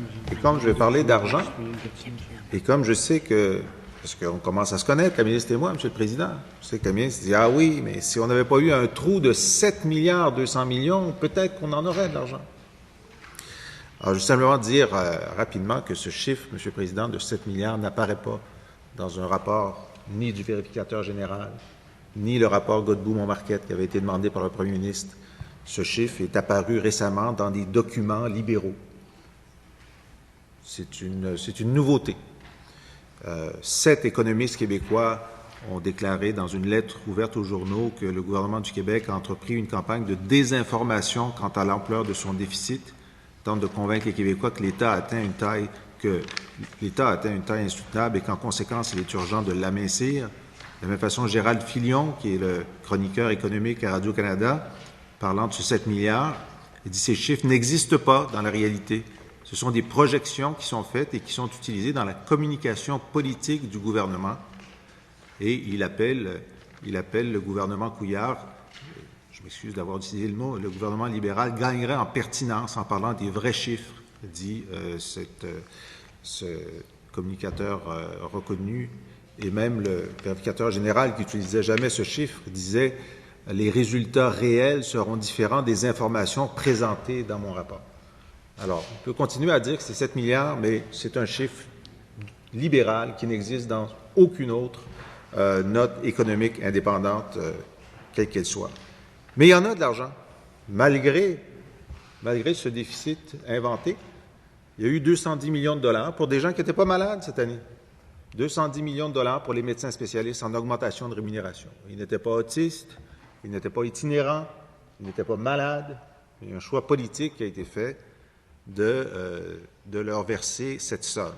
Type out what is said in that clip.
Et comme je vais parler d'argent, et comme je sais que, parce qu'on commence à se connaître, la ministre et moi, M. le Président, je sais que la ministre dit « Ah oui, mais si on n'avait pas eu un trou de 7 milliards 200 millions, peut-être qu'on en aurait de l'argent. » Alors, je veux simplement dire rapidement que ce chiffre, M. le Président, de 7 milliards n'apparaît pas dans un rapport ni du vérificateur général, ni le rapport Godbout-Montmarquette qui avait été demandé par le premier ministre. Ce chiffre est apparu récemment dans des documents libéraux. C'est une nouveauté. 7 économistes québécois ont déclaré dans une lettre ouverte aux journaux que le gouvernement du Québec a entrepris une campagne de désinformation quant à l'ampleur de son déficit, tente de convaincre les Québécois que l'État a atteint une taille insoutenable et qu'en conséquence, il est urgent de l'amincir. De la même façon, Gérald Filion, qui est le chroniqueur économique à Radio-Canada, parlant de ce 7 milliards, il dit « Ces chiffres n'existent pas dans la réalité. Ce sont des projections qui sont faites et qui sont utilisées dans la communication politique du gouvernement. » Et il appelle le gouvernement Couillard, je m'excuse d'avoir utilisé le mot, le gouvernement libéral gagnerait en pertinence en parlant des vrais chiffres, dit ce communicateur reconnu. Et même le vérificateur général qui n'utilisait jamais ce chiffre disait « Les résultats réels seront différents des informations présentées dans mon rapport. » Alors, on peut continuer à dire que c'est 7 milliards, mais c'est un chiffre libéral qui n'existe dans aucune autre note économique indépendante, quelle qu'elle soit. Mais il y en a de l'argent. Malgré ce déficit inventé, il y a eu 210 millions de dollars pour des gens qui n'étaient pas malades cette année. 210 millions de dollars pour les médecins spécialistes en augmentation de rémunération. Ils n'étaient pas autistes, ils n'étaient pas itinérants, ils n'étaient pas malades. Il y a un choix politique qui a été fait de leur verser cette somme.